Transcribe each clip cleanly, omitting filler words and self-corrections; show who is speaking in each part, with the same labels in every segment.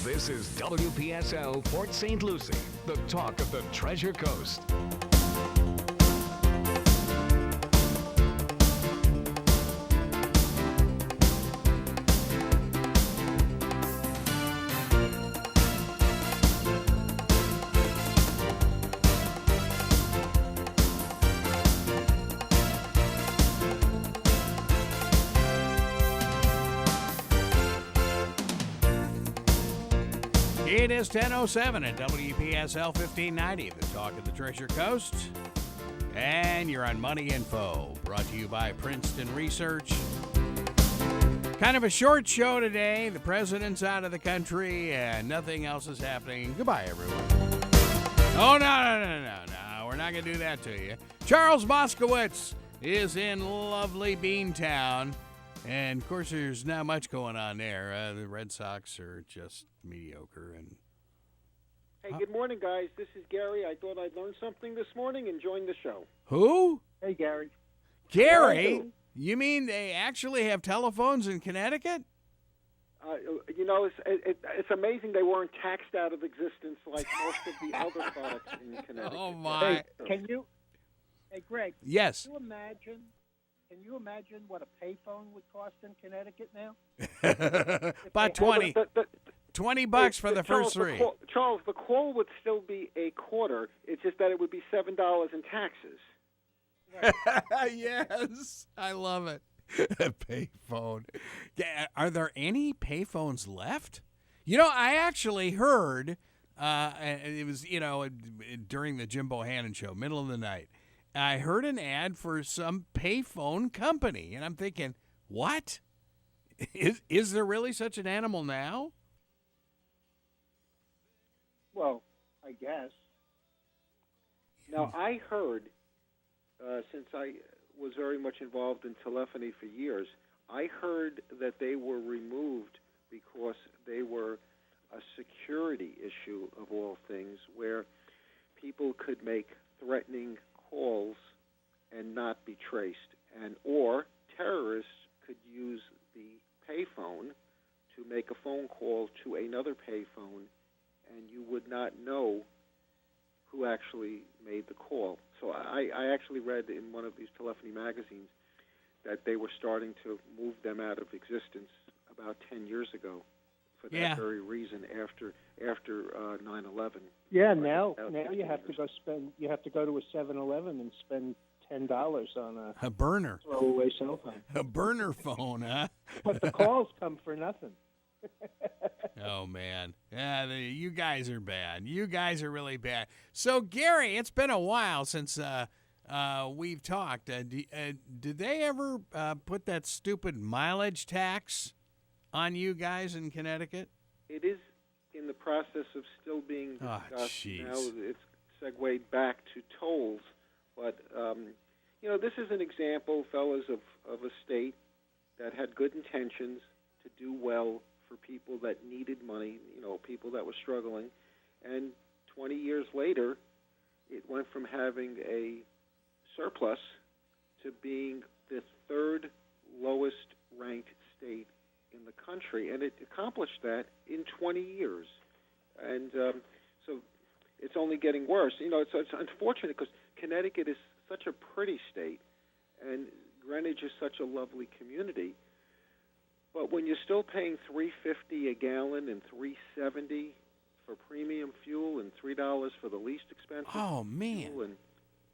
Speaker 1: This is WPSL Port St. Lucie, the talk of the Treasure Coast.
Speaker 2: It is 10:07 at WPSL 1590, the talk of the Treasure Coast. And you're on Money Info, brought to you by Princeton Research. Kind of a short show today. The president's out of the country and nothing else is happening. Goodbye, everyone. Oh, no. We're not going to do that to you. Charles Moscowitz is in lovely Beantown. And, of course, there's not much going on there. The Red Sox are just mediocre. And
Speaker 3: hey, good morning, guys. This is Gary. I thought I'd learn something this morning and join the show.
Speaker 2: Who?
Speaker 3: Hey, Gary.
Speaker 2: Gary? You mean they actually have telephones in Connecticut?
Speaker 3: It's amazing they weren't taxed out of existence like most of the other products in Connecticut.
Speaker 2: Oh, my.
Speaker 4: Hey, Greg.
Speaker 2: Yes.
Speaker 4: Can you imagine what a payphone would cost in Connecticut now?
Speaker 2: About 20. $20 for the first three.
Speaker 3: Charles, the call would still be a quarter. It's just that it would be $7 in taxes.
Speaker 4: Right.
Speaker 2: Yes, I love it. A payphone. Are there any payphones left? You know, I actually heard, it was, during the Jim Bohannon show, middle of the night, I heard an ad for some payphone company, and I'm thinking, what? Is there really such an animal now?
Speaker 4: Well, I guess.
Speaker 3: Now, I heard, since I was very much involved in telephony for years, I heard that they were removed because they were a security issue of all things, where people could make threatening calls and not be traced, or terrorists could use the payphone to make a phone call to another payphone, and you would not know who actually made the call. So I actually read in one of these telephony magazines that they were starting to move them out of existence about 10 years ago for that very reason after 9/11.
Speaker 4: Yeah, now you have to go to a 7-Eleven and spend $10 on
Speaker 2: a burner
Speaker 4: throwaway cell phone.
Speaker 2: A burner phone, huh?
Speaker 4: But the calls come for nothing.
Speaker 2: Oh, man. Yeah, you guys are bad. You guys are really bad. So, Gary, it's been a while since we've talked. Did they ever put that stupid mileage tax on you guys in Connecticut?
Speaker 3: It is in the process of still being discussed.
Speaker 2: Oh, jeez.
Speaker 3: Now it's segued back to tolls. But, this is an example, fellas, of a state that had good intentions to do well for people that needed money, people that were struggling. And 20 years later, it went from having a surplus to being the third lowest ranked state in the country. And it accomplished that in 20 years. And so it's only getting worse. It's unfortunate because Connecticut is such a pretty state, and Greenwich is such a lovely community. But when you're still paying $3.50 a gallon and $3.70 for premium fuel and $3 for the least expensive fuel, and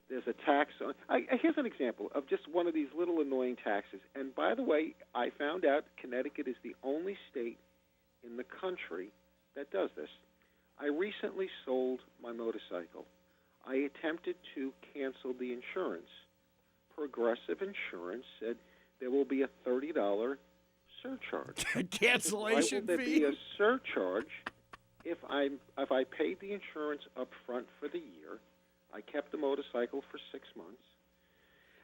Speaker 3: there's a tax on. Here's an example of just one of these little annoying taxes. And by the way, I found out Connecticut is the only state in the country that does this. I recently sold my motorcycle. I attempted to cancel the insurance. Progressive Insurance said there will be a $30 surcharge.
Speaker 2: Cancellation
Speaker 3: fee? Why will there
Speaker 2: fee?
Speaker 3: be a surcharge if I paid the insurance up front for the year? I kept the motorcycle for 6 months,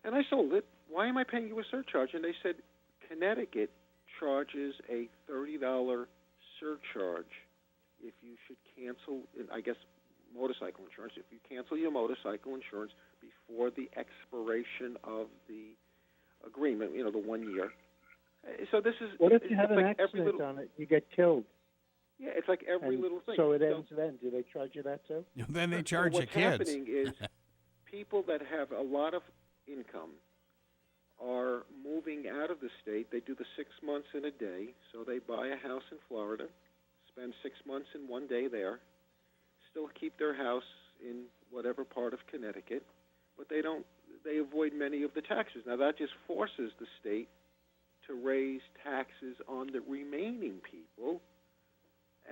Speaker 3: and I sold it. Why am I paying you a surcharge? And they said Connecticut charges a $30 surcharge if you should cancel, I guess, motorcycle insurance, if you cancel your motorcycle insurance before the expiration of the agreement, the 1 year. So this is...
Speaker 4: What if you have an accident on it? You get killed.
Speaker 3: Yeah, it's like every
Speaker 4: And
Speaker 3: little thing.
Speaker 4: so it ends then. Do they charge you that too?
Speaker 2: Then they charge
Speaker 3: well,
Speaker 2: the
Speaker 3: what's
Speaker 2: kids.
Speaker 3: happening is people that have a lot of income are moving out of the state. They do the 6 months in a day, so they buy a house in Florida, spend 6 months in one day there, still keep their house in whatever part of Connecticut, but they avoid many of the taxes. Now that just forces the state to raise taxes on the remaining people,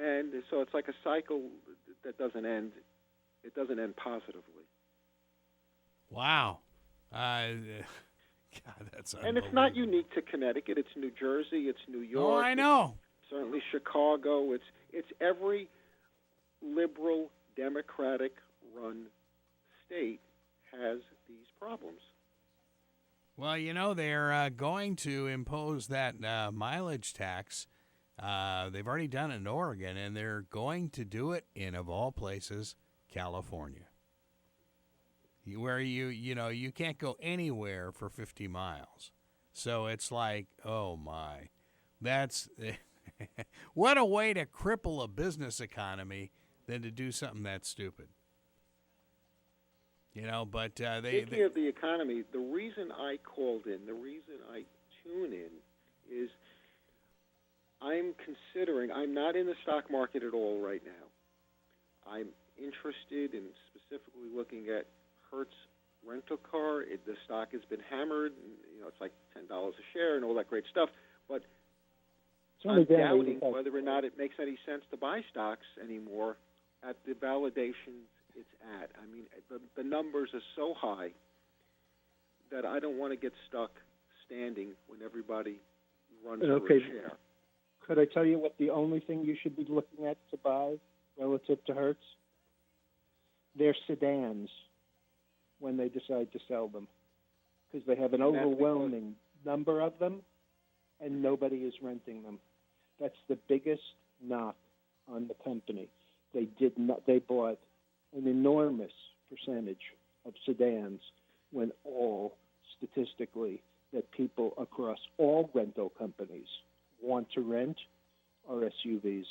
Speaker 3: and so it's like a cycle that doesn't end. It doesn't end positively.
Speaker 2: Wow. God, that's
Speaker 3: And it's not unique to Connecticut. It's New Jersey. It's New York.
Speaker 2: Oh, I know.
Speaker 3: Certainly Chicago. It's every liberal, Democratic-run state has these problems.
Speaker 2: Well, they're going to impose that mileage tax. They've already done it in Oregon, and they're going to do it in, of all places, California, where you can't go anywhere for 50 miles. So it's like, oh my, that's what a way to cripple a business economy than to do something that stupid. But
Speaker 3: Speaking of the economy, the reason I called in, the reason I tune in is I'm not in the stock market at all right now. I'm interested in specifically looking at Hertz rental car. The stock has been hammered, and, it's like $10 a share and all that great stuff. But I'm doubting whether or not it makes any sense to buy stocks anymore at the validation it's at. I mean, the numbers are so high that I don't want to get stuck standing when everybody runs for a share.
Speaker 4: Could I tell you what the only thing you should be looking at to buy relative to Hertz? They're sedans when they decide to sell them, because they have an overwhelming number of them, and nobody is renting them. That's the biggest knock on the company. They bought an enormous percentage of sedans when statistically, that people across all rental companies want to rent are SUVs.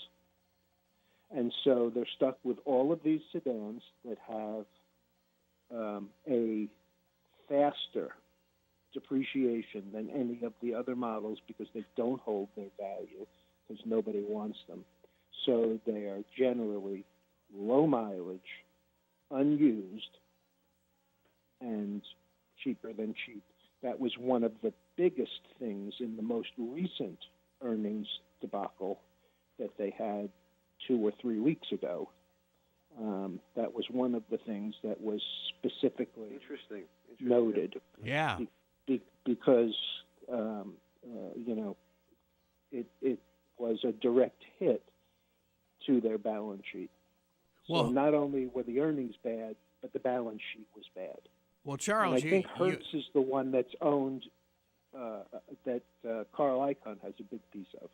Speaker 4: And so they're stuck with all of these sedans that have a faster depreciation than any of the other models because they don't hold their value because nobody wants them. So they are generally low mileage, unused, and cheaper than cheap. That was one of the biggest things in the most recent earnings debacle that they had 2 or 3 weeks ago. That was one of the things that was specifically noted.
Speaker 2: Yeah.
Speaker 4: Because, it was a direct hit to their balance sheet. So not only were the earnings bad, but the balance sheet was bad.
Speaker 2: Well, Charles,
Speaker 4: and I think Hertz is the one that's owned, that Carl Icahn has a big piece of.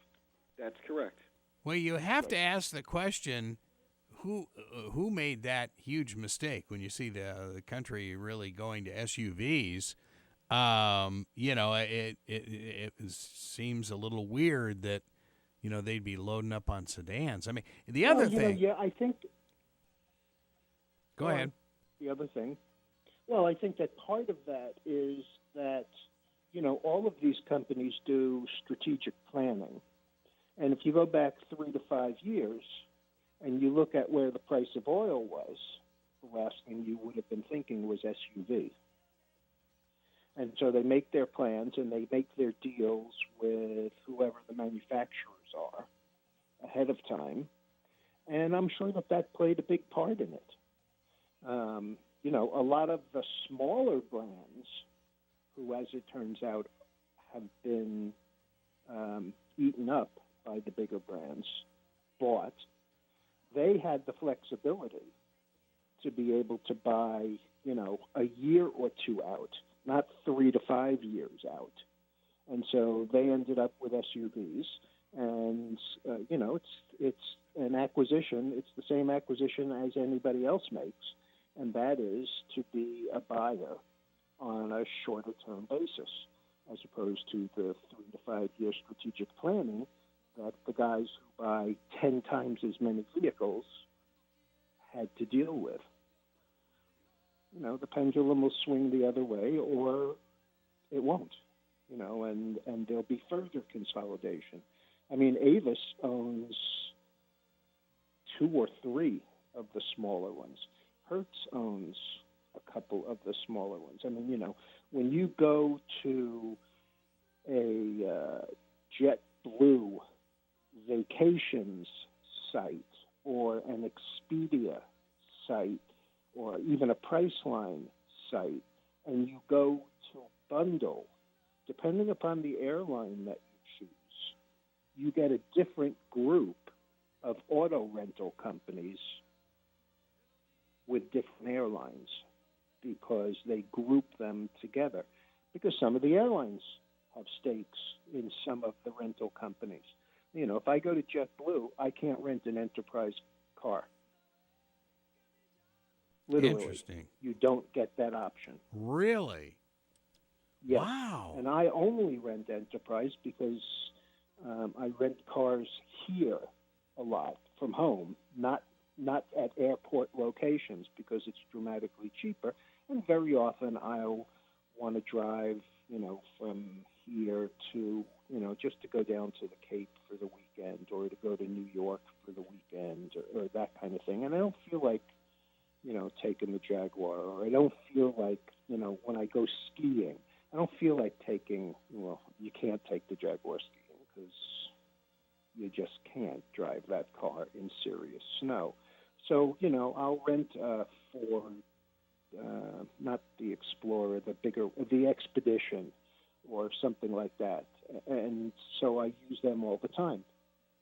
Speaker 3: That's correct.
Speaker 2: Well, you have to ask the question, who made that huge mistake when you see the country really going to SUVs? It seems a little weird that, they'd be loading up on sedans. I mean, the other thing.
Speaker 4: I think.
Speaker 2: Go ahead.
Speaker 4: The other thing. Well, I think that part of that is that, all of these companies do strategic planning. And if you go back 3 to 5 years and you look at where the price of oil was, the last thing you would have been thinking was SUV. And so they make their plans and they make their deals with whoever the manufacturers are ahead of time. And I'm sure that played a big part in it. A lot of the smaller brands who, as it turns out, have been eaten up by the bigger brands, they had the flexibility to be able to buy, a year or two out, not 3 to 5 years out. And so they ended up with SUVs. And, it's an acquisition. It's the same acquisition as anybody else makes. And that is to be a buyer on a shorter-term basis, as opposed to the 3 to 5 year strategic planning that the guys who buy 10 times as many vehicles had to deal with. You know, the pendulum will swing the other way, or it won't, you know, and there'll be further consolidation. I mean, Avis owns 2 or 3 of the smaller ones. Hertz owns a couple of the smaller ones. I mean, you know, when you go to a JetBlue vacations site or an Expedia site or even a Priceline site, and you go to bundle, depending upon the airline that you choose, you get a different group of auto rental companies with different airlines because they group them together. Because some of the airlines have stakes in some of the rental companies. You know, if I go to JetBlue, I can't rent an enterprise car. Literally,
Speaker 2: Interesting.
Speaker 4: you don't get that option.
Speaker 2: Really?
Speaker 4: Yes.
Speaker 2: Wow.
Speaker 4: And I only rent enterprise because I rent cars here a lot from home, not at airport locations because it's dramatically cheaper. And very often I'll want to drive, you know, from here to, you know, just to go down to the Cape for the weekend or to go to New York for the weekend or that kind of thing. And I don't feel like, you know, taking the Jaguar, or I don't feel like, you know, when I go skiing, I don't feel like taking, well, you can't take the Jaguar skiing because you just can't drive that car in serious snow. So, you know, I'll rent for not the Explorer, the Expedition or something like that. And so I use them all the time.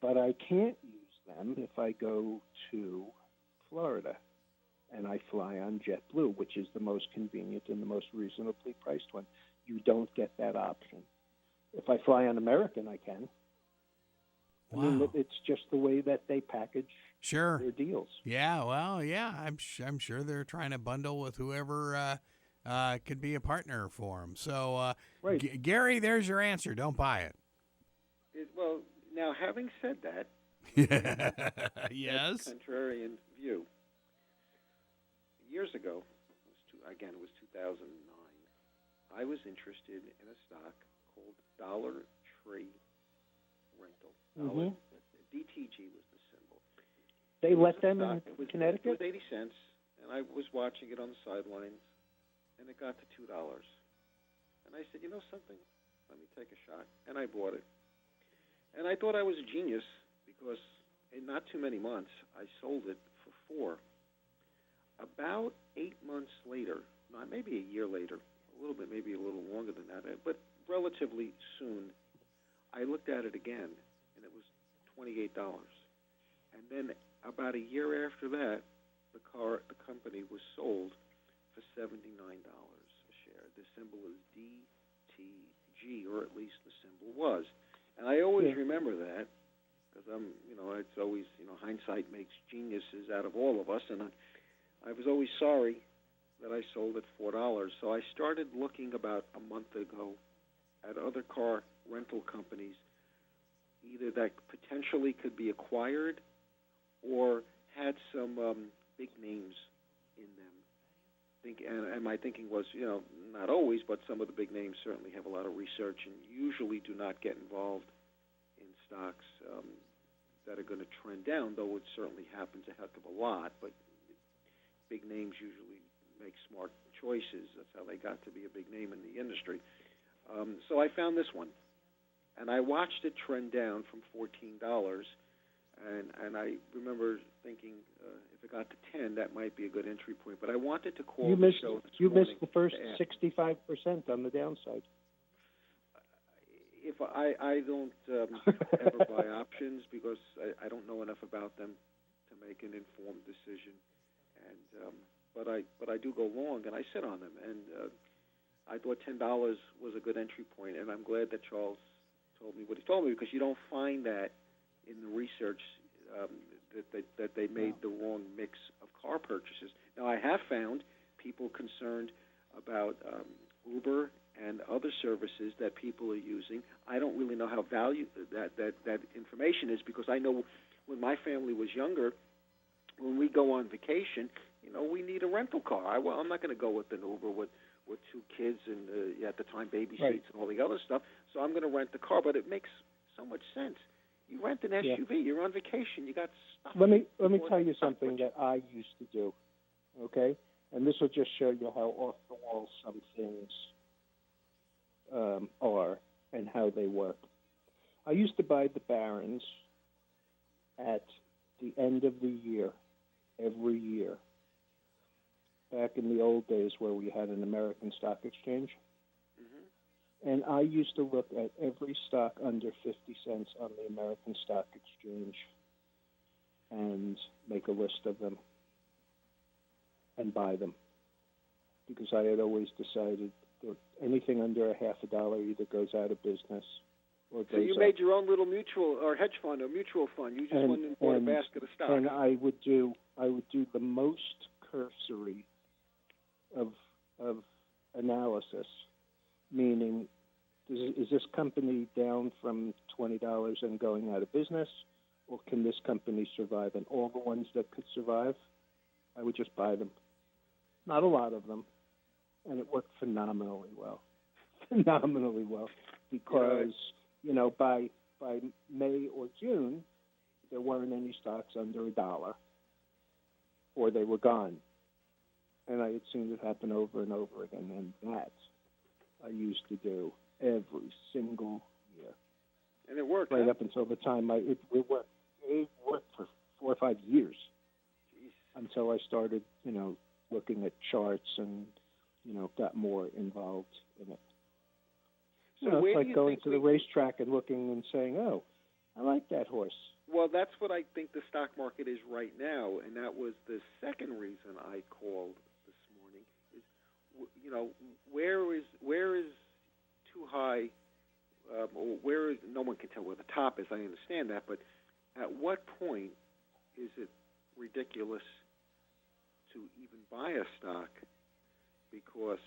Speaker 4: But I can't use them if I go to Florida and I fly on JetBlue, which is the most convenient and the most reasonably priced one. You don't get that option. If I fly on American, I can.
Speaker 2: Wow.
Speaker 4: I mean, it's just the way that they package
Speaker 2: Sure.
Speaker 4: their deals.
Speaker 2: Yeah, well, yeah, I'm sure they're trying to bundle with whoever could be a partner for them. So,
Speaker 4: Right.
Speaker 2: Gary, there's your answer. Don't buy it.
Speaker 3: Well, now, having said that,
Speaker 2: Yes.
Speaker 3: that contrarian view, years ago, it was 2009, I was interested in a stock called Dollar Tree Rental. DTG was the symbol.
Speaker 4: They let them in
Speaker 3: It was
Speaker 4: Connecticut?
Speaker 3: 80 cents, and I was watching it on the sidelines, and it got to $2. And I said, you know something? Let me take a shot. And I bought it. And I thought I was a genius because in not too many months, I sold it for $4. About 8 months later, maybe a year later, a little bit, maybe a little longer than that, but relatively soon, I looked at it again, and it was $28. And then about a year after that, the company was sold for $79 a share. The symbol is DTG, or at least the symbol was. And I always remember that because it's always, hindsight makes geniuses out of all of us, and I was always sorry that I sold at $4. So I started looking about a month ago at other car rental companies, either that potentially could be acquired or had some big names in them. And my thinking was, not always, but some of the big names certainly have a lot of research and usually do not get involved in stocks that are going to trend down, though it certainly happens a heck of a lot. But big names usually make smart choices. That's how they got to be a big name in the industry. So I found this one, and I watched it trend down from $14, and I remember thinking if it got to 10, that might be a good entry point. But I wanted to call
Speaker 4: You
Speaker 3: the
Speaker 4: missed,
Speaker 3: show this
Speaker 4: you
Speaker 3: morning
Speaker 4: missed the first
Speaker 3: to ask.
Speaker 4: 65% on the downside.
Speaker 3: If I don't ever buy options because I don't know enough about them to make an informed decision, and but I do go long and I sit on them, and I thought $10 was a good entry point, and I'm glad that Charles told me what he told me, because you don't find that in the research that they made the wrong mix of car purchases. Now, I have found people concerned about Uber and other services that people are using. I don't really know how value that information is, because I know when my family was younger, when we go on vacation, we need a rental car. I'm not going to go with an Uber with two kids and at the time baby
Speaker 4: Right.
Speaker 3: seats and all the other stuff. So I'm going to rent the car, but it makes so much sense. You rent an SUV. You're on vacation. You got stuff.
Speaker 4: Let me tell you something that I used to do, okay? And this will just show you how off the wall some things are and how they work. I used to buy the Barons at the end of the year, every year, back in the old days where we had an American stock exchange.
Speaker 3: Mm-hmm.
Speaker 4: And I used to look at every stock under 50 cents on the American stock exchange and make a list of them and buy them, because I had always decided that anything under a half a dollar either goes out of business or goes
Speaker 3: So you
Speaker 4: up.
Speaker 3: made your own little mutual or hedge fund or mutual fund. You just went and bought a basket of stocks.
Speaker 4: And I would do the most cursory of analysis, meaning is this company down from $20 and going out of business, or can this company survive? And all the ones that could survive, I would just buy them. Not a lot of them, and it worked phenomenally well. Because by May or June, there weren't any stocks under $1, or they were gone. And I had seen it happen over and over again, and that I used to do every single year.
Speaker 3: And it worked.
Speaker 4: Right up until the time it worked. It worked for 4 or 5 years.
Speaker 3: Jeez.
Speaker 4: Until I started, looking at charts and, got more involved in it.
Speaker 3: So where
Speaker 4: it's
Speaker 3: do
Speaker 4: like
Speaker 3: you
Speaker 4: going
Speaker 3: think
Speaker 4: to the racetrack and looking and saying, "Oh, I like that horse."
Speaker 3: Well, that's what I think the stock market is right now, and that was the second reason I called this morning. Is where is too high, or where is no one can tell where the top is. I understand that, but at what point is it ridiculous to even buy a stock? Because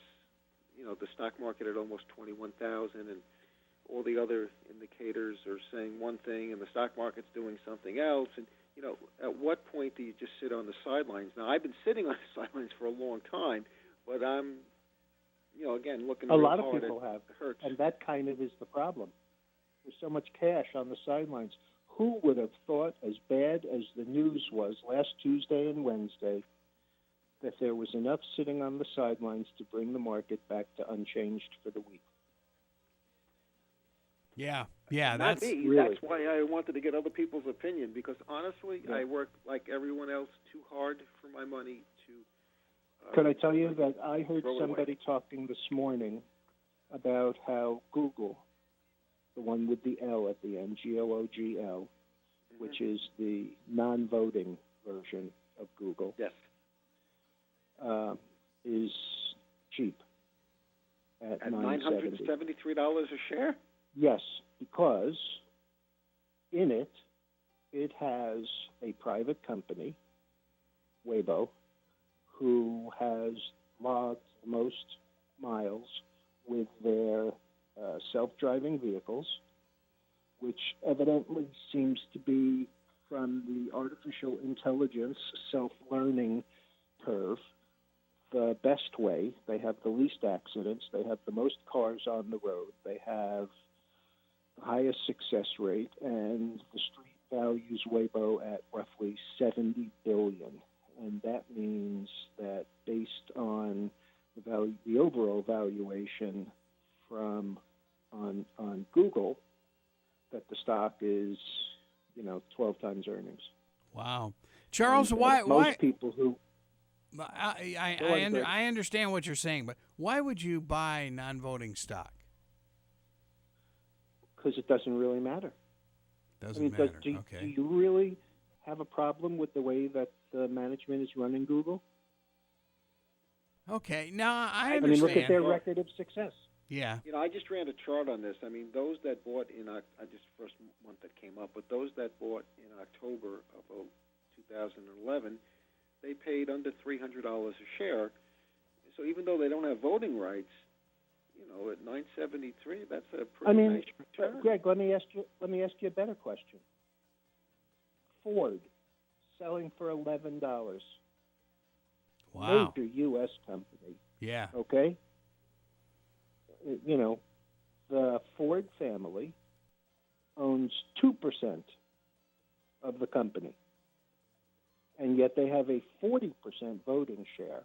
Speaker 3: the stock market at almost 21,000, and all the other indicators are saying one thing, and the stock market's doing something else. And at what point do you just sit on the sidelines? Now, I've been sitting on the sidelines for a long time, but I'm, again, looking.
Speaker 4: A
Speaker 3: real
Speaker 4: lot of
Speaker 3: hard
Speaker 4: people
Speaker 3: at
Speaker 4: have,
Speaker 3: Hertz.
Speaker 4: and that kind of is the problem. There's so much cash on the sidelines. Who would have thought, as bad as the news was last Tuesday and Wednesday, that there was enough sitting on the sidelines to bring the market back to unchanged for the week?
Speaker 2: Yeah,
Speaker 3: Not
Speaker 2: that's
Speaker 3: me.
Speaker 4: really.
Speaker 3: That's why I wanted to get other people's opinion, because honestly, I work like everyone else too hard for my money to.
Speaker 4: Could I tell you that I heard
Speaker 3: throw it
Speaker 4: somebody
Speaker 3: away.
Speaker 4: talking this morning about how Google, the one with the L at the end, GOOGL, which is the non-voting version of Google,
Speaker 3: Yes.
Speaker 4: is cheap at $9.70.
Speaker 3: $973 a share?
Speaker 4: Yes, because in it has a private company, Weibo, who has logged the most miles with their self-driving vehicles, which evidently seems to be from the artificial intelligence self-learning curve the best way. They have the least accidents. They have the most cars on the road. They have the highest success rate, and the street values Weibo at roughly $70 billion. And that means that based on the overall valuation on Google, that the stock is 12 times earnings.
Speaker 2: wow. Charles,
Speaker 4: And,
Speaker 2: why?
Speaker 4: Most people who
Speaker 2: I understand what you're saying, but why would you buy non-voting stock?
Speaker 4: because it doesn't really matter.
Speaker 2: Doesn't matter.
Speaker 4: Do
Speaker 2: Okay.
Speaker 4: you really have a problem with the way that the management is running Google?
Speaker 2: Okay. Now I
Speaker 4: I
Speaker 2: understand.
Speaker 4: mean, look at their record of success.
Speaker 2: Yeah.
Speaker 3: I just ran a chart on this. I mean, those that bought in just first month that came up, but those that bought in October of 2011, they paid under $300 a share. So even though they don't have voting rights, at 973, that's a pretty nice return.
Speaker 4: Greg, let me ask you a better question. Ford selling for $11.
Speaker 2: Wow.
Speaker 4: Major U.S. company.
Speaker 2: Yeah.
Speaker 4: Okay. The Ford family owns 2% of the company, and yet they have a 40% voting share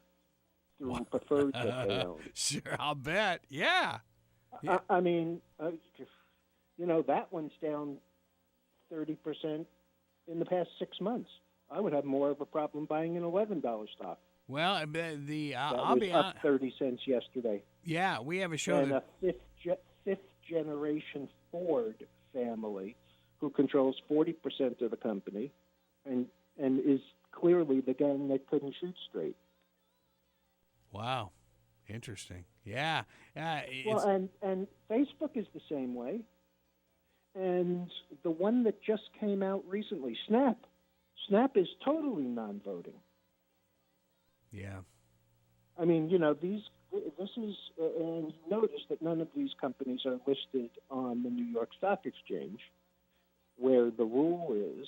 Speaker 4: through preferred that they own.
Speaker 2: Sure, I'll bet. Yeah.
Speaker 4: That one's down 30% in the past 6 months. I would have more of a problem buying an $11 stock.
Speaker 2: Well, I'll
Speaker 4: That
Speaker 2: be
Speaker 4: was up 30 cents yesterday.
Speaker 2: Yeah, we have a show
Speaker 4: And
Speaker 2: that
Speaker 4: a fifth generation Ford family who controls 40% of the company and is clearly the gang that couldn't shoot straight.
Speaker 2: Wow, interesting. Yeah.
Speaker 4: Well, and Facebook is the same way. And the one that just came out recently, Snap is totally non-voting.
Speaker 2: Yeah.
Speaker 4: I mean, this is, and you notice that none of these companies are listed on the New York Stock Exchange, where the rule is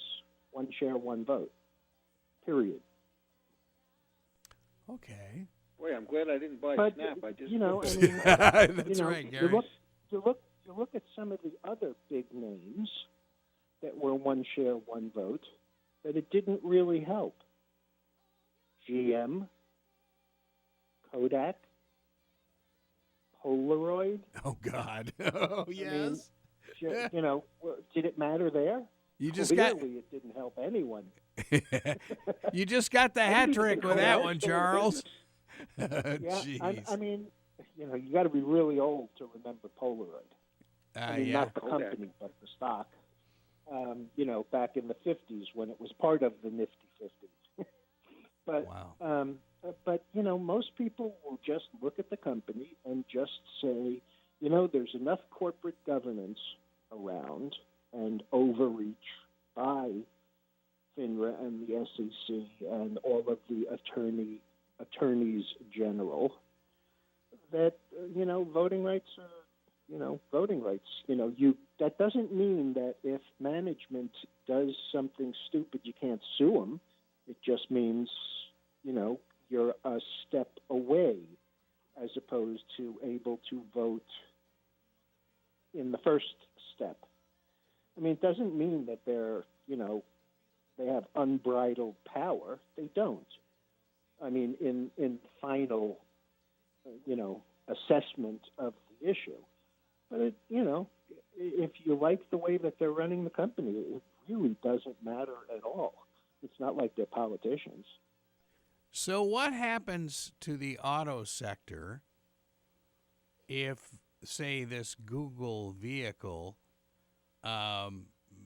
Speaker 4: one share, one vote, period.
Speaker 2: Okay.
Speaker 3: Boy, I'm glad I didn't buy
Speaker 4: But,
Speaker 3: Snap. I just
Speaker 2: That's right, Gary.
Speaker 4: You look at some of the other big names that were one share, one vote, but it didn't really help. GM, Kodak, Polaroid.
Speaker 2: Oh, God. Oh, yes.
Speaker 4: I mean, did it matter there?
Speaker 2: You just
Speaker 4: Clearly, it didn't help anyone.
Speaker 2: You just got the hat trick with that one, Charles.
Speaker 4: Yeah,
Speaker 2: Jeez.
Speaker 4: I mean, you got to be really old to remember Polaroid.
Speaker 2: Yeah.
Speaker 4: Not the company, but the stock. Back in the 50s when it was part of the Nifty 50s. But
Speaker 2: wow.
Speaker 4: Most people will just look at the company and just say, there's enough corporate governance around and overreach by FINRA and the SEC and all of the attorneys general that voting rights are voting rights. That doesn't mean that if management does something stupid, you can't sue them. It just means, you're a step away as opposed to able to vote in the first step. I mean, it doesn't mean that they have unbridled power. They don't. I mean, in final, assessment of the issue. But, if you like the way that they're running the company, it really doesn't matter at all. It's not like they're politicians.
Speaker 2: So what happens to the auto sector if, say, this Google vehicle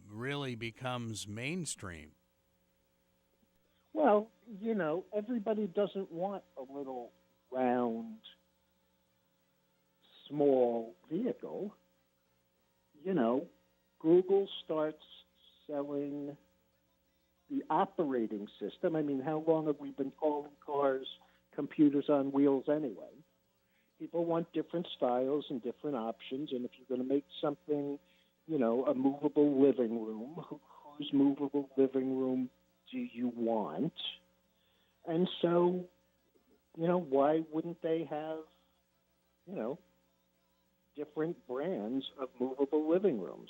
Speaker 2: really becomes mainstream?
Speaker 4: Well, everybody doesn't want a little round, small vehicle. Google starts selling the operating system. I mean, how long have we been calling cars computers on wheels anyway? People want different styles and different options, and if you're going to make something, a movable living room, whose movable living room do you want? And so, why wouldn't they have, different brands of movable living rooms?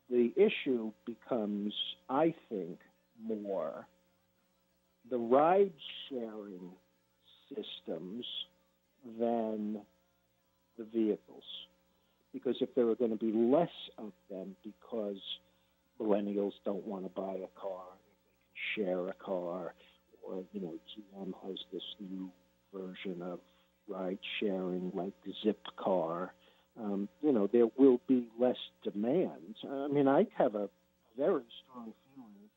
Speaker 4: The issue becomes, I think, more the ride-sharing systems than the vehicles. Because if there are going to be less of them because millennials don't want to buy a car, they can share a car, or, GM has this new version of ride-sharing like the Zipcar, there will be less demand. I mean, I have a very strong feeling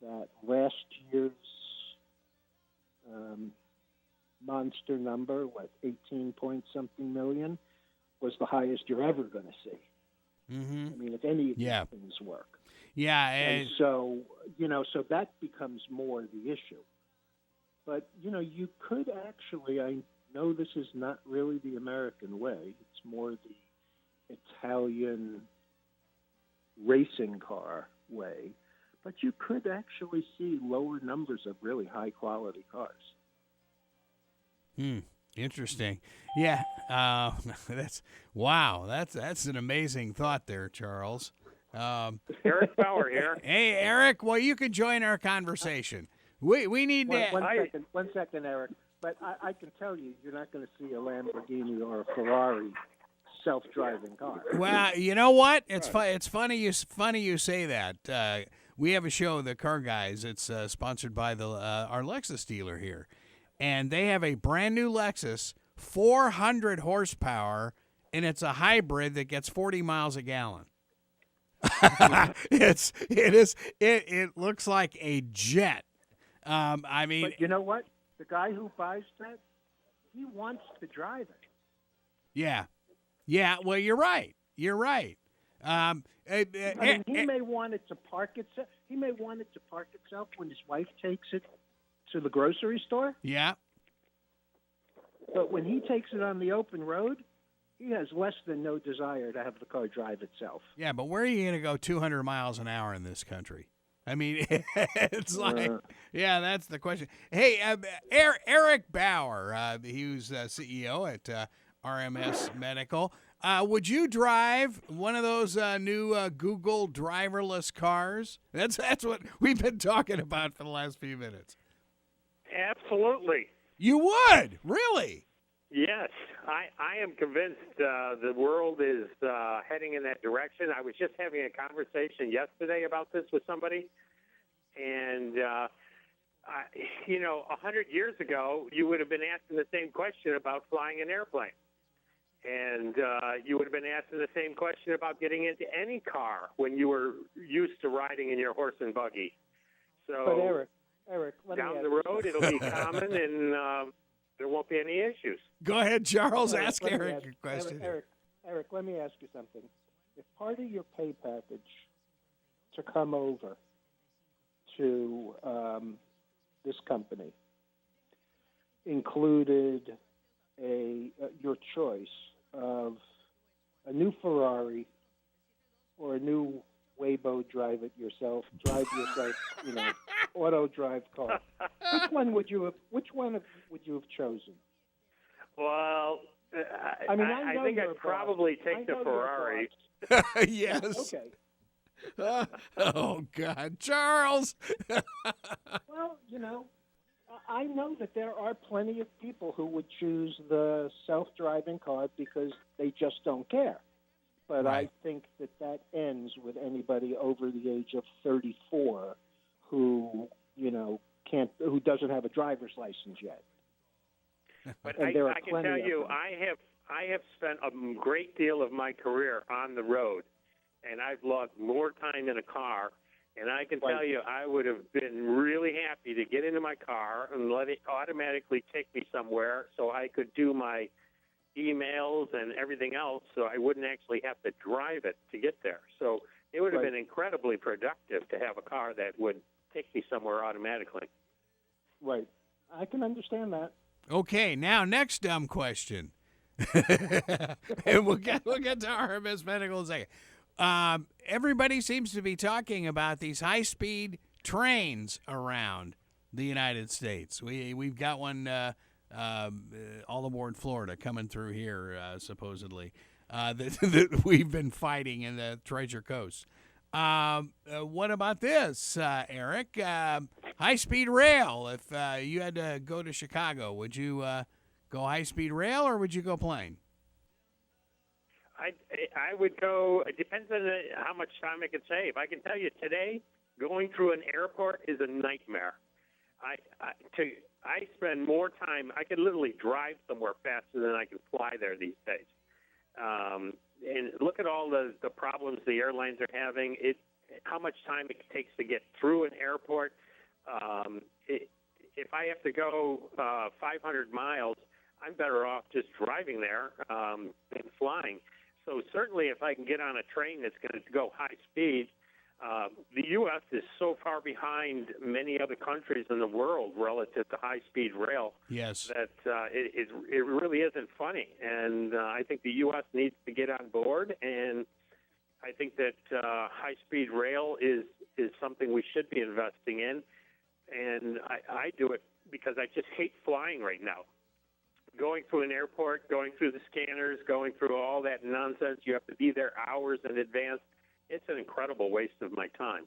Speaker 4: that last year's monster number, 18-point-something million, was the highest you're ever going to see.
Speaker 2: Mm-hmm.
Speaker 4: I mean, if any of these things work.
Speaker 2: Yeah.
Speaker 4: And so, so that becomes more the issue. But, you could actually, I no, this is not really the American way. It's more the Italian racing car way. But you could actually see lower numbers of really high-quality cars.
Speaker 2: Interesting. Yeah, that's an amazing thought there, Charles.
Speaker 5: Eric Bauer here.
Speaker 2: Hey, Eric. Well, you can join our conversation. We need
Speaker 4: One second, Eric. But I can tell you, you're not going to see a Lamborghini or a Ferrari self-driving car.
Speaker 2: Well, you know what? It's funny you say that. We have a show, The Car Guys. It's sponsored by our Lexus dealer here, and they have a brand new Lexus, 400 horsepower, and it's a hybrid that gets 40 miles a gallon. It looks like a jet. I mean,
Speaker 4: but you know what? The guy who buys that, he wants to drive it.
Speaker 2: Yeah. Well, you're right. He
Speaker 4: may want it to park itself. He may want it to park itself when his wife takes it to the grocery store.
Speaker 2: Yeah.
Speaker 4: But when he takes it on the open road, he has less than no desire to have the car drive itself.
Speaker 2: Yeah, but where are you going to go 200 miles an hour in this country? I mean, it's like, that's the question. Hey, Eric Bauer, he was CEO at RMS Medical. Would you drive one of those new Google driverless cars? That's what we've been talking about for the last few minutes.
Speaker 5: Absolutely.
Speaker 2: You would? Really?
Speaker 5: Yes. I am convinced the world is heading in that direction. I was just having a conversation yesterday about this with somebody. And, 100 years ago, you would have been asking the same question about flying an airplane. And you would have been asking the same question about getting into any car when you were used to riding in your horse and buggy. So
Speaker 4: but Eric,
Speaker 5: down the road, it'll be common, and there won't be any issues.
Speaker 2: Go ahead, Charles. Ask Eric a question.
Speaker 4: Eric, let me ask you something. If part of your pay package to come over to this company included your choice of a new Ferrari or a new Weibo drive yourself, auto drive car, which one would you have chosen?
Speaker 5: Well, I think I'd probably take the Ferrari.
Speaker 2: Yes.
Speaker 4: Okay.
Speaker 2: Oh God, Charles.
Speaker 4: Well, I know that there are plenty of people who would choose the self-driving car because they just don't care. But
Speaker 2: right.
Speaker 4: I think that ends with anybody over the age of 34 who doesn't have a driver's license yet.
Speaker 5: But I can tell you, I have spent a great deal of my career on the road, and I've lost more time in a car. And I can tell you, I would have been really happy to get into my car and let it automatically take me somewhere so I could do my emails and everything else so I wouldn't actually have to drive it to get there. So it would have been incredibly productive to have a car that would take me somewhere automatically.
Speaker 4: Right. I can understand that.
Speaker 2: Okay, now next dumb question. And we'll get to RMS Medical in a second. Everybody seems to be talking about these high-speed trains around the United States. We've got one all aboard Florida coming through here, supposedly, that we've been fighting in the Treasure Coast. What about this, Eric? High-speed rail. If you had to go to Chicago, would you go high-speed rail or would you go plane?
Speaker 5: I would go. It depends on how much time I can save. I can tell you today, going through an airport is a nightmare. I spend more time. I could literally drive somewhere faster than I can fly there these days. And look at all the problems the airlines are having. How much time it takes to get through an airport. If I have to go 500 miles, I'm better off just driving there than flying. So certainly if I can get on a train that's going to go high speed, The U.S. is so far behind many other countries in the world relative to high-speed rail.
Speaker 2: Yes.
Speaker 5: That it really isn't funny, and I think the U.S. needs to get on board. And I think that high-speed rail is something we should be investing in. And I do it because I just hate flying right now. Going through an airport, going through the scanners, going through all that nonsense. You have to be there hours in advance. It's an incredible waste of my time.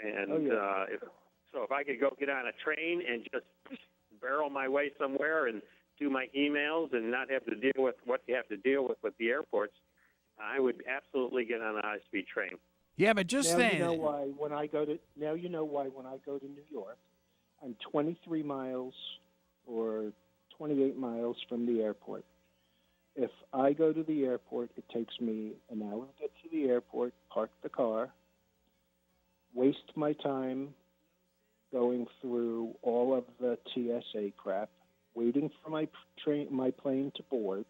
Speaker 5: And if I could go get on a train and just barrel my way somewhere and do my emails and not have to deal with what you have to deal with the airports, I would absolutely get on a high-speed train.
Speaker 2: Yeah, but just then.
Speaker 4: You know why when I go to New York, I'm 23 miles or 28 miles from the airport. If I go to the airport, it takes me an hour to get to the airport, park the car, waste my time going through all of the TSA crap, waiting for my plane to board,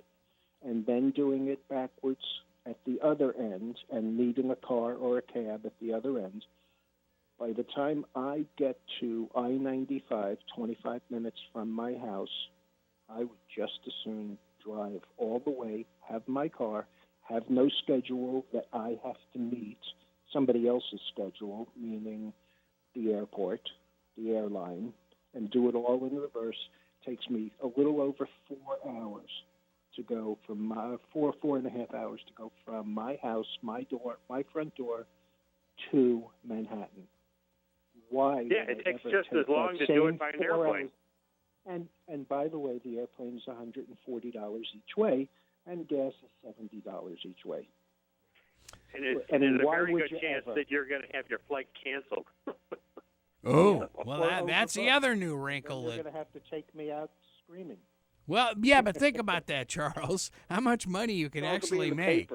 Speaker 4: and then doing it backwards at the other end and needing a car or a cab at the other end. By the time I get to I-95, 25 minutes from my house, I would just as soon drive all the way, have my car, have no schedule that I have to meet somebody else's schedule, meaning the airport, the airline, and do it all in reverse. Takes me a little over 4 hours to go from four and a half hours to go from my house, my front door, to Manhattan. Why?
Speaker 5: Yeah, it takes just as long to do it by an airplane.
Speaker 4: And by the way, the airplane is $140 each way, and gas is $70 each way.
Speaker 5: And there's a very good chance that you're going to have your flight canceled.
Speaker 2: Oh, well, that's the other new wrinkle.
Speaker 4: You're going to have to take me out screaming.
Speaker 2: Well, yeah, but think about that, Charles. How much money you can actually make.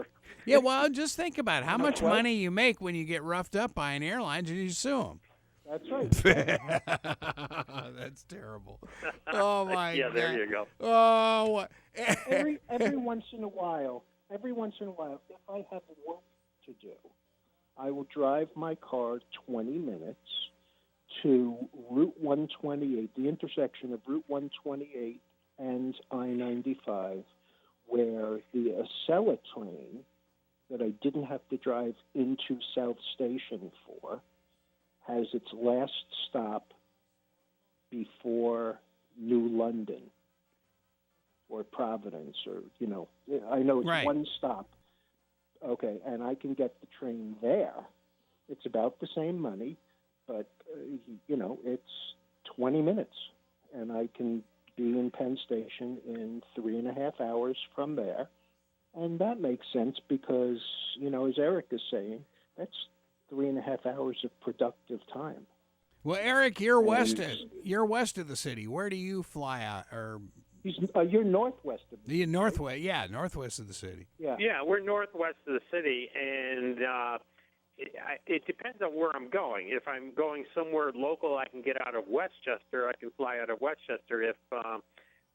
Speaker 2: Yeah, well, just think about how much money you make when you get roughed up by an airline and you sue them.
Speaker 4: That's right.
Speaker 2: That's terrible. Oh, my God.
Speaker 5: Yeah, there you go.
Speaker 2: Oh, what?
Speaker 4: every once in a while, if I have work to do, I will drive my car 20 minutes to Route 128, the intersection of Route 128 and I-95, where the Acela train that I didn't have to drive into South Station for has its last stop before New London or Providence, or, I know it's one stop. Okay, and I can get the train there. It's about the same money, but, it's 20 minutes, and I can be in Penn Station in 3.5 hours from there. And that makes sense because, as Eric is saying, that's 3.5 hours of productive time.
Speaker 2: Well, Eric, you're west of the city. Where do you fly out? Or
Speaker 4: you're northwest of the city.
Speaker 2: Northwest of the city.
Speaker 5: Yeah, we're northwest of the city, and it depends on where I'm going. If I'm going somewhere local, I can get out of Westchester. I can fly out of Westchester.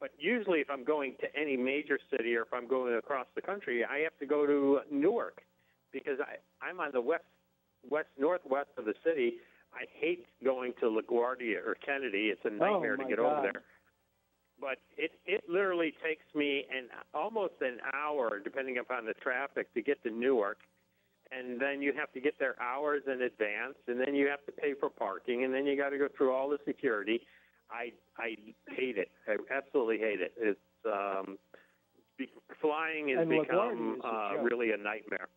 Speaker 5: But usually, if I'm going to any major city or if I'm going across the country, I have to go to Newark because I'm on the northwest of the city. I hate going to LaGuardia or Kennedy. It's a nightmare to get over there. But it literally takes me almost an hour, depending upon the traffic, to get to Newark. And then you have to get there hours in advance, and then you have to pay for parking, and then you got to go through all the security. I hate it. I absolutely hate it. It's flying has become really a nightmare.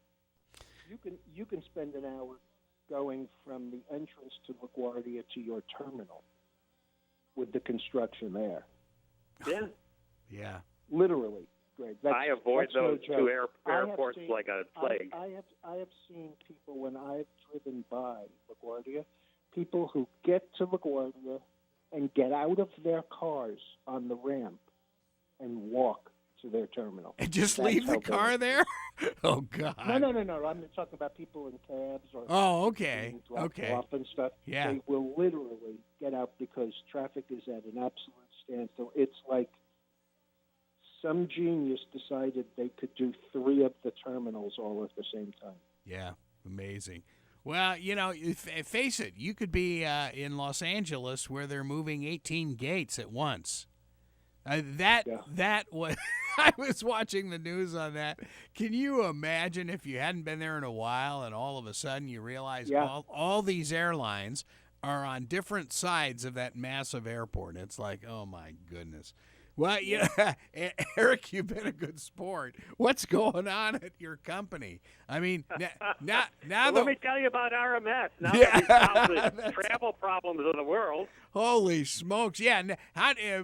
Speaker 4: You can spend an hour going from the entrance to LaGuardia to your terminal with the construction there.
Speaker 5: Yeah.
Speaker 2: Yeah.
Speaker 4: Literally, Greg.
Speaker 5: I avoid those two airports like a plague.
Speaker 4: I have seen people when I've driven by LaGuardia, people who get to LaGuardia and get out of their cars on the ramp and walk to their terminal.
Speaker 2: And just leave the car there? Oh, God.
Speaker 4: No. I'm talking about people in cabs or
Speaker 2: Okay.
Speaker 4: off and stuff.
Speaker 2: Yeah.
Speaker 4: They will literally get out because traffic is at an absolute standstill. It's like some genius decided they could do 3 of the terminals all at the same time.
Speaker 2: Yeah, amazing. Well, face it, you could be in Los Angeles where they're moving 18 gates at once. That was. I was watching the news on that. Can you imagine if you hadn't been there in a while and all of a sudden you realize all these airlines are on different sides of that massive airport? It's like, oh my goodness. Well, Eric, you've been a good sport. What's going on at your company? I mean, now
Speaker 5: let me tell you about RMS. Now that we've solved the travel problems of the world.
Speaker 2: Holy smokes! Yeah,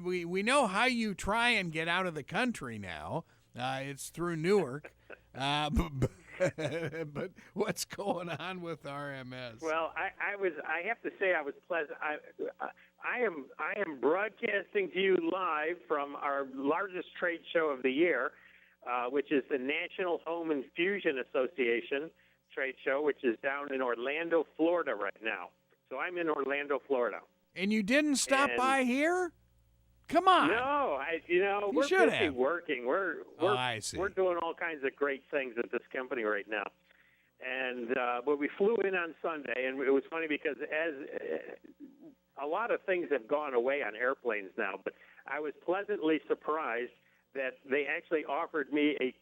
Speaker 2: we know how you try and get out of the country now. It's through Newark. But what's going on with RMS?
Speaker 5: Well, I have to say I was pleasant. I am broadcasting to you live from our largest trade show of the year, which is the National Home Infusion Association trade show, which is down in Orlando, Florida right now. So I'm in Orlando, Florida.
Speaker 2: And you didn't stop by here? Come on.
Speaker 5: No, we're busy working. We're doing all kinds of great things at this company right now. And but we flew in on Sunday, and it was funny because as a lot of things have gone away on airplanes now, but I was pleasantly surprised that they actually offered me a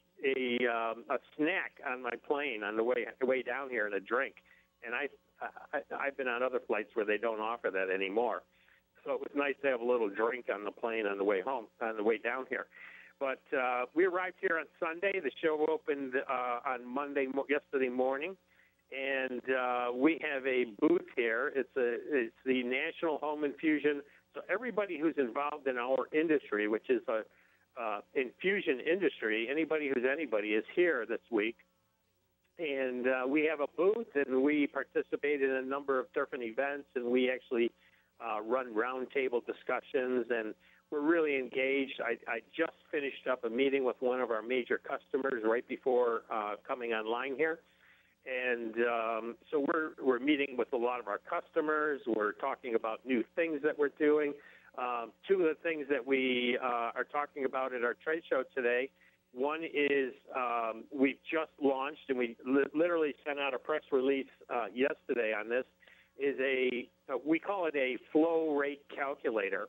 Speaker 5: snack on my plane on the way down here and a drink. And I've been on other flights where they don't offer that anymore. So it was nice to have a little drink on the plane on the way home, on the way down here. But we arrived here on Sunday. The show opened on yesterday morning, and we have a booth here. It's the National Home Infusion. So everybody who's involved in our industry, which is a infusion industry, anybody who's anybody is here this week. And we have a booth, and we participate in a number of different events, and we actually run roundtable discussions, and we're really engaged. I just finished up a meeting with one of our major customers right before coming online here. And so we're meeting with a lot of our customers. We're talking about new things that we're doing. Two of the things that we are talking about at our trade show today, one is we've just launched, and we literally sent out a press release yesterday on this, is we call it a flow rate calculator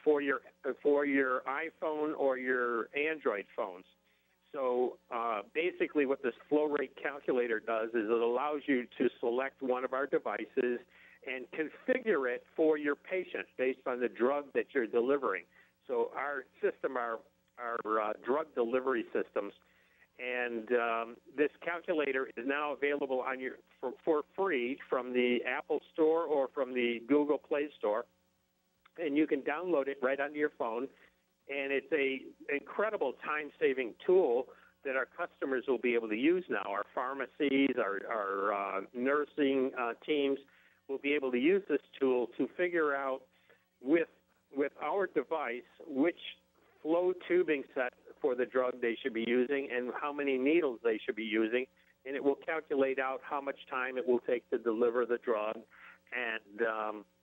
Speaker 5: for your iPhone or your Android phones. So basically what this flow rate calculator does is it allows you to select one of our devices and configure it for your patient based on the drug that you're delivering. So our system, our drug delivery systems, and this calculator is now available on for free from the Apple Store or from the Google Play Store, and you can download it right onto your phone. And it's a incredible time-saving tool that our customers will be able to use now. Our pharmacies, our nursing teams will be able to use this tool to figure out with our device which flow tubing set for the drug they should be using and how many needles they should be using, and it will calculate out how much time it will take to deliver the drug, and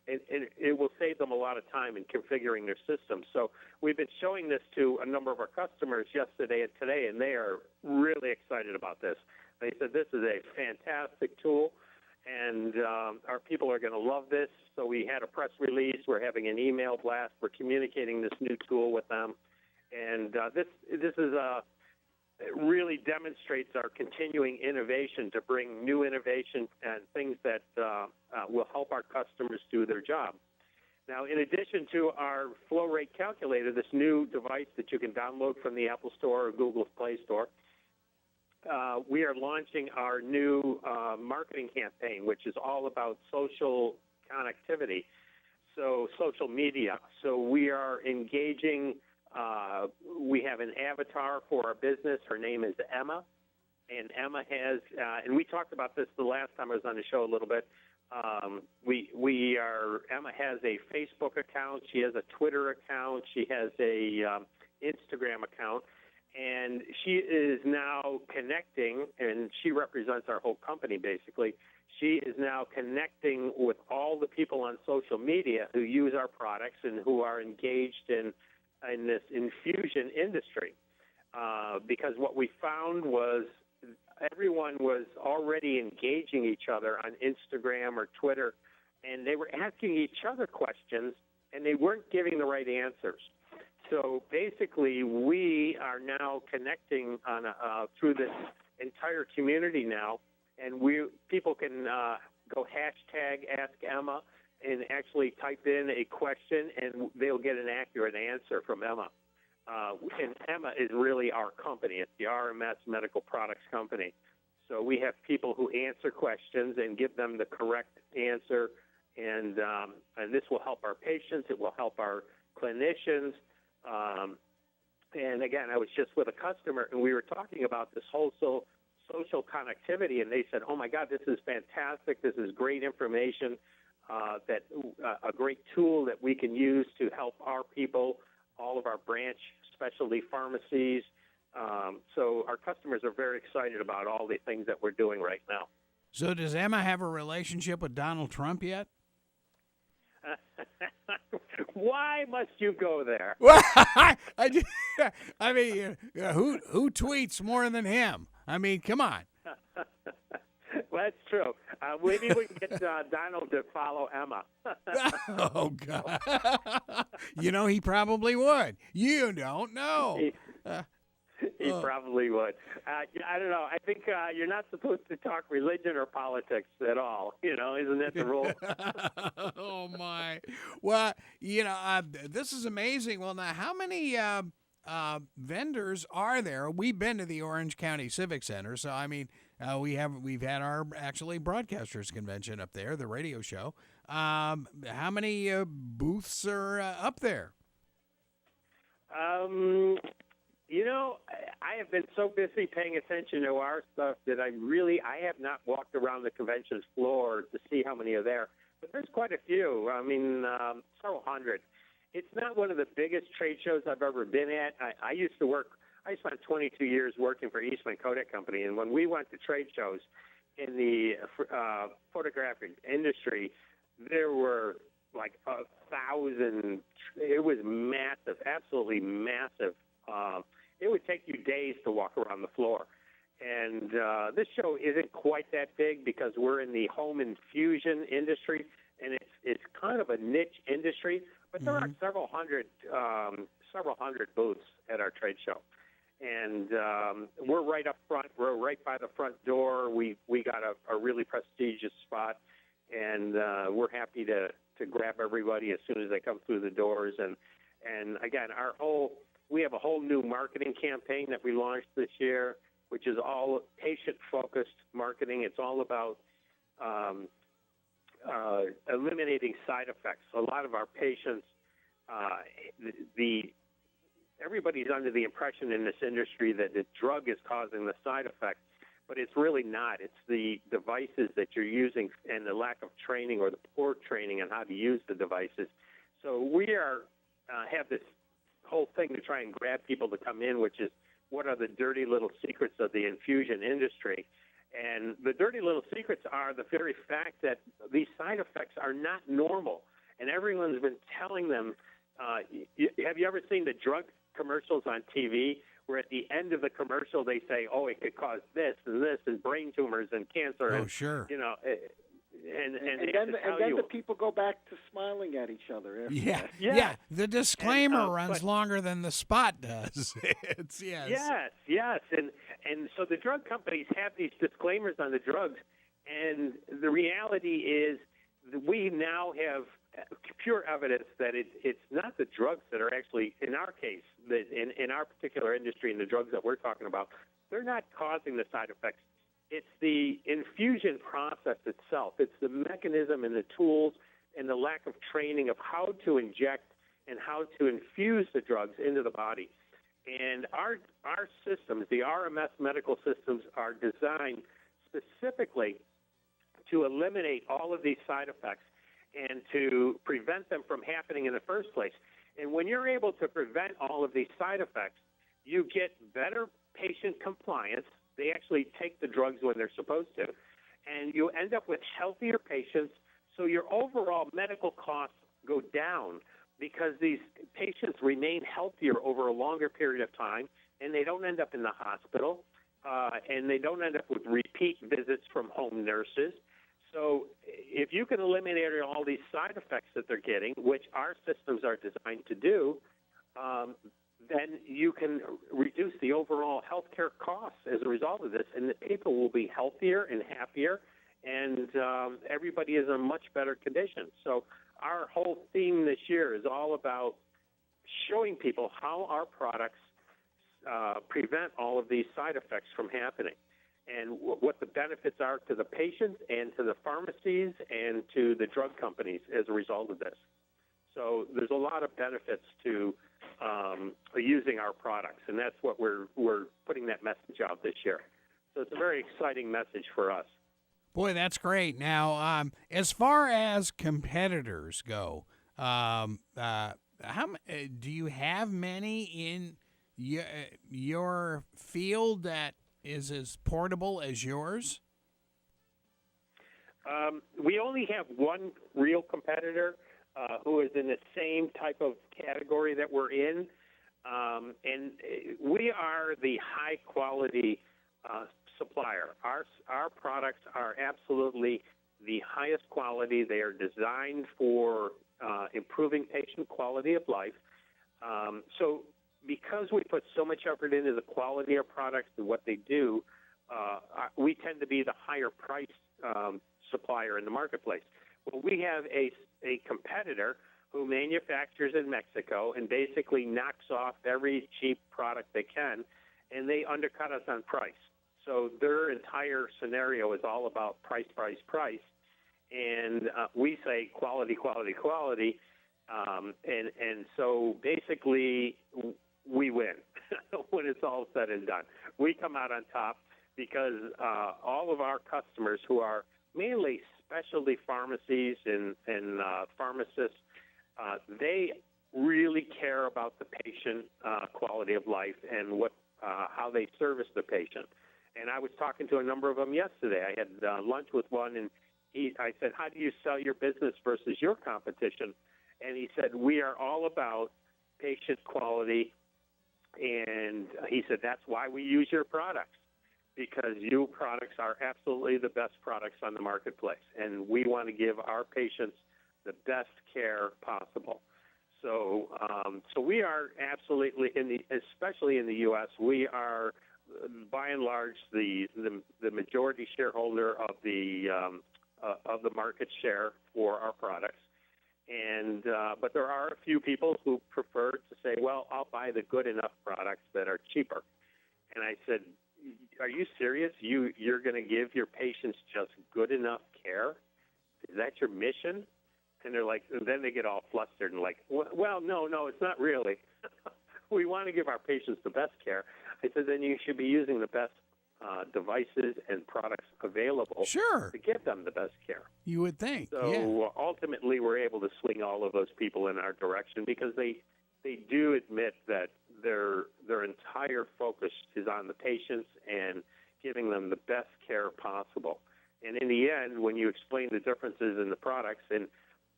Speaker 5: it will save them a lot of time in configuring their system. So we've been showing this to a number of our customers yesterday and today, and they are really excited about this. They said this is a fantastic tool, and our people are going to love this. So we had a press release. We're having an email blast. We're communicating this new tool with them. And this is it really demonstrates our continuing innovation to bring new innovation and things that will help our customers do their job. Now, in addition to our flow rate calculator, this new device that you can download from the Apple Store or Google Play Store, we are launching our new marketing campaign, which is all about social connectivity, so social media. So we are engaging. We have an avatar for our business. Her name is Emma, and Emma has, and we talked about this the last time I was on the show a little bit. Emma has a Facebook account. She has a Twitter account. She has a Instagram account, and she is now connecting, and she represents our whole company basically. She is now connecting with all the people on social media who use our products and who are engaged in this infusion industry, because what we found was everyone was already engaging each other on Instagram or Twitter, and they were asking each other questions, and they weren't giving the right answers. So basically, we are now connecting on through this entire community now, and people can go hashtag Ask Emma and actually type in a question, and they'll get an accurate answer from Emma. And Emma is really our company. It's the RMS Medical Products Company. So we have people who answer questions and give them the correct answer, and this will help our patients. It will help our clinicians. And again, I was just with a customer, and we were talking about this whole social connectivity, and they said, "Oh my God, this is fantastic! This is great information. That a great tool that we can use to help our people, all of our branch specialty pharmacies." So our customers are very excited about all the things that we're doing right now.
Speaker 2: So does Emma have a relationship with Donald Trump yet?
Speaker 5: Why must you go there?
Speaker 2: Well, I mean, who tweets more than him? I mean, come on.
Speaker 5: Well, that's true. Maybe we can get Donald to follow Emma.
Speaker 2: Oh, God. He probably would. You don't know.
Speaker 5: He probably would. I don't know. I think you're not supposed to talk religion or politics at all. Isn't that the rule?
Speaker 2: Oh, my. Well, this is amazing. Well, now, how many vendors are there? We've been to the Orange County Civic Center, so, I mean, we've had our actually broadcasters convention up there, the radio show. How many booths are up there?
Speaker 5: I have been so busy paying attention to our stuff that I have not walked around the convention floor to see how many are there. But there's quite a few. I mean, several hundred. It's not one of the biggest trade shows I've ever been at. I spent 22 years working for Eastman Kodak Company, and when we went to trade shows in the photographic industry, there were like 1,000. It was massive, absolutely massive. It would take you days to walk around the floor. And this show isn't quite that big because we're in the home infusion industry, and it's kind of a niche industry. But there are several hundred booths at our trade show. And we're right up front. We're right by the front door. We got a really prestigious spot, and we're happy to grab everybody as soon as they come through the doors. And again, we have a whole new marketing campaign that we launched this year, which is all patient-focused marketing. It's all about eliminating side effects. A lot of our patients, everybody's under the impression in this industry that the drug is causing the side effects, but it's really not. It's the devices that you're using and the lack of training or the poor training on how to use the devices. So we have this whole thing to try and grab people to come in, which is what are the dirty little secrets of the infusion industry. And the dirty little secrets are the very fact that these side effects are not normal. And everyone's been telling them, have you ever seen the drug commercials on TV where at the end of the commercial they say, oh, it could cause this and brain tumors and cancer.
Speaker 2: Oh, sure.
Speaker 5: And
Speaker 3: then the people go back to smiling at each other.
Speaker 2: Yeah. The disclaimer runs longer than the spot does.
Speaker 5: Yes. And so the drug companies have these disclaimers on the drugs, and the reality is that we now have pure evidence that it's not the drugs that are actually, in our case, in our particular industry and the drugs that we're talking about, they're not causing the side effects. It's the infusion process itself. It's the mechanism and the tools and the lack of training of how to inject and how to infuse the drugs into the body. And our systems, the RMS medical systems, are designed specifically to eliminate all of these side effects and to prevent them from happening in the first place. And when you're able to prevent all of these side effects, you get better patient compliance. They actually take the drugs when they're supposed to, and you end up with healthier patients, so your overall medical costs go down because these patients remain healthier over a longer period of time, and they don't end up in the hospital. and they don't end up with repeat visits from home nurses. So if you can eliminate all these side effects that they're getting, which our systems are designed to do, then you can reduce the overall healthcare costs as a result of this, and the people will be healthier and happier, and everybody is in a much better condition. So our whole theme this year is all about showing people how our products prevent all of these side effects from happening, and what the benefits are to the patients and to the pharmacies and to the drug companies as a result of this. So there's a lot of benefits to using our products, and that's what we're putting that message out this year. So it's a very exciting message for us.
Speaker 2: Boy, that's great. Now, as far as competitors go, do you have many in your field that is as portable as yours?
Speaker 5: We only have one real competitor who is in the same type of category that we're in, and we are the high-quality supplier. Our products are absolutely the highest quality. They are designed for improving patient quality of life. So because we put so much effort into the quality of products and what they do, we tend to be the higher price supplier in the marketplace. Well, we have a competitor who manufactures in Mexico and basically knocks off every cheap product they can, and they undercut us on price. So their entire scenario is all about price, price, price. And we say quality, quality, quality. And so basically we win when it's all said and done. We come out on top because all of our customers, who are mainly specialty pharmacies and pharmacists, they really care about the patient quality of life and how they service the patient. And I was talking to a number of them yesterday. I had lunch with one, and I said, how do you sell your business versus your competition? And he said, we are all about patient quality. And he said, that's why we use your products, because your products are absolutely the best products on the marketplace. And we want to give our patients the best care possible. So we are absolutely, especially in the U.S., we are, by and large, the majority shareholder of the market share for our products. And but there are a few people who prefer to say, well, I'll buy the good enough products that are cheaper. And I said, are you serious? You're going to give your patients just good enough care? Is that your mission? And they're like, and then they get all flustered and like, well, no, it's not really. We want to give our patients the best care. I said, then you should be using the best devices and products available
Speaker 2: to
Speaker 5: give them the best care.
Speaker 2: You would think.
Speaker 5: So ultimately, we're able to swing all of those people in our direction because they do admit that their entire focus is on the patients and giving them the best care possible. And in the end, when you explain the differences in the products, and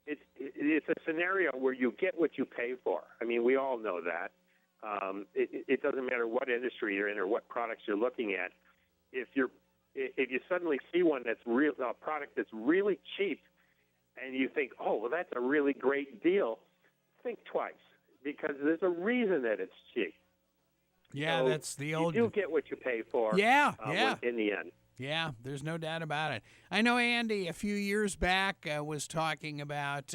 Speaker 5: it's a scenario where you get what you pay for. I mean, we all know that. It doesn't matter what industry you're in or what products you're looking at. If you suddenly see a product that's really cheap, and you think, oh, well, that's a really great deal, think twice, because there's a reason that it's cheap.
Speaker 2: Yeah, so that's the old.
Speaker 5: You do get what you pay for.
Speaker 2: Yeah.
Speaker 5: In the end.
Speaker 2: Yeah, there's no doubt about it. I know Andy a few years back was talking about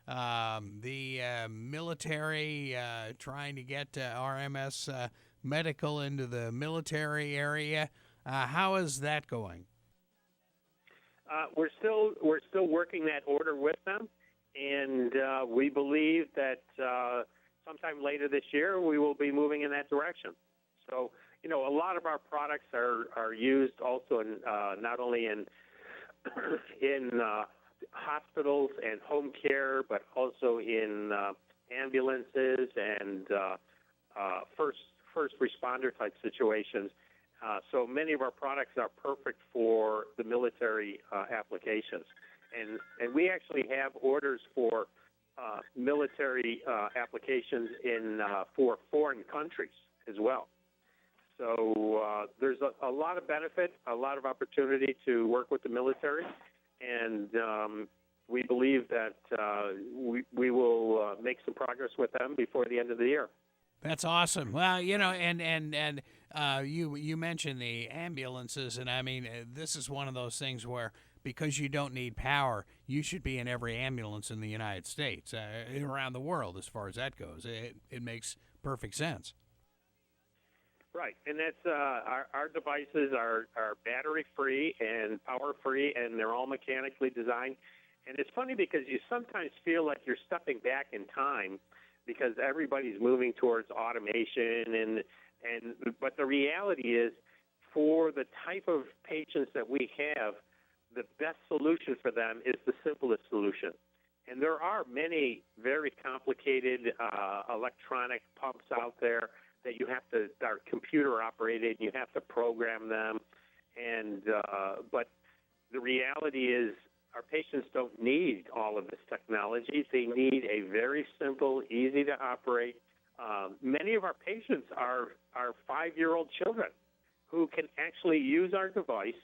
Speaker 2: the military trying to get RMS Medical into the military area. How is that going?
Speaker 5: We're still working that order with them, and we believe that sometime later this year we will be moving in that direction. So, a lot of our products are used also in not only in hospitals and home care, but also in ambulances and first responder type situations. So many of our products are perfect for the military applications, and we actually have orders for military applications for foreign countries as well. So there's a lot of benefit, a lot of opportunity to work with the military, and we believe that we will make some progress with them before the end of the year.
Speaker 2: That's awesome. Well, you know, and you mentioned the ambulances, and I mean, this is one of those things where because you don't need power, you should be in every ambulance in the United States, around the world, as far as that goes. It makes perfect sense.
Speaker 5: Right, and that's our devices are battery-free and power-free, and they're all mechanically designed. And it's funny because you sometimes feel like you're stepping back in time because everybody's moving towards automation, but the reality is, for the type of patients that we have, the best solution for them is the simplest solution. And there are many very complicated electronic pumps out there that are computer operated, and you have to program them. And but the reality is, our patients don't need all of this technology. They need a very simple, easy to operate. Many of our patients are 5-year-old children who can actually use our device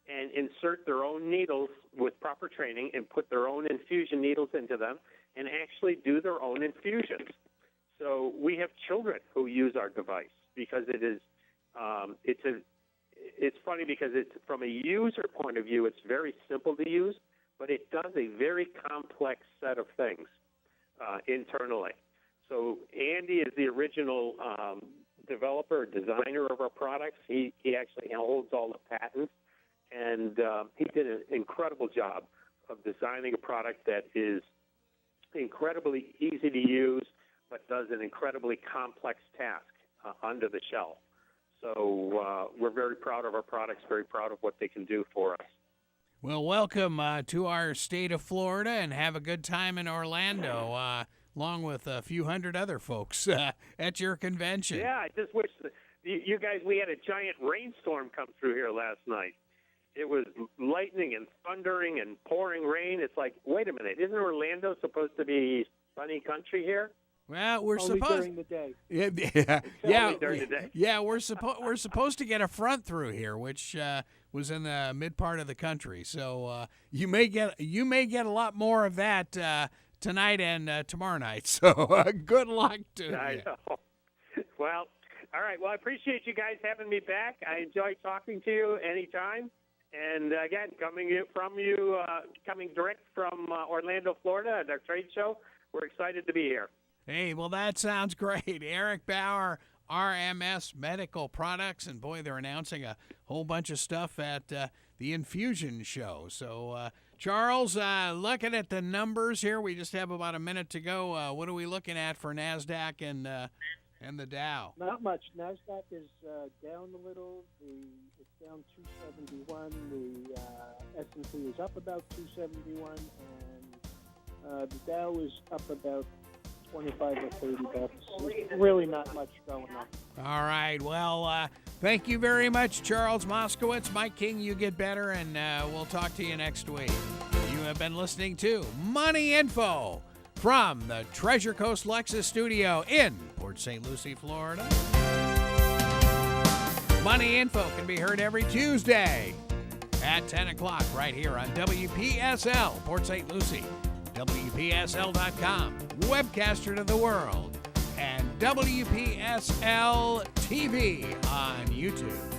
Speaker 5: and insert their own needles with proper training and put their own infusion needles into them and actually do their own infusions. So we have children who use our device because it's funny because it's, from a user point of view, it's very simple to use, but it does a very complex set of things internally. So Andy is the original developer, designer of our products. He actually holds all the patents, and he did an incredible job of designing a product that is incredibly easy to use, but does an incredibly complex task under the shelf. So we're very proud of our products, very proud of what they can do for us.
Speaker 2: Well, welcome to our state of Florida, and have a good time in Orlando, along with a few hundred other folks at your convention.
Speaker 5: Yeah, I just wish you guys, we had a giant rainstorm come through here last night. It was lightning and thundering and pouring rain. It's like, wait a minute, isn't Orlando supposed to be sunny country here?
Speaker 2: Well, we're
Speaker 4: only
Speaker 2: supposed
Speaker 4: during the day.
Speaker 5: Only during the day.
Speaker 2: Yeah, we're supposed to get a front through here, which was in the mid part of the country. So you may get a lot more of that tonight and tomorrow night. So good luck to you.
Speaker 5: I know. Well, all right. Well, I appreciate you guys having me back. I enjoy talking to you anytime. And again, coming direct from Orlando, Florida, at our trade show, we're excited to be here.
Speaker 2: Hey, well, that sounds great. Eric Bauer, RMS Medical Products, and boy, they're announcing a whole bunch of stuff at the Infusion Show. So, Charles, looking at the numbers here, we just have about a minute to go. What are we looking at for NASDAQ and the Dow?
Speaker 4: Not much. NASDAQ is down a little. It's down 271. The S&P is up about 271, and the Dow is up about 25 or 30 bucks. Really not much going on.
Speaker 2: All right. Well, thank you very much, Charles Moscowitz. Mike King, you get better, and we'll talk to you next week. You have been listening to Money Info from the Treasure Coast Lexus studio in Port St. Lucie, Florida. Money Info can be heard every Tuesday at 10 o'clock right here on WPSL, Port St. Lucie. WPSL.com, webcaster to the world, and WPSL TV on YouTube.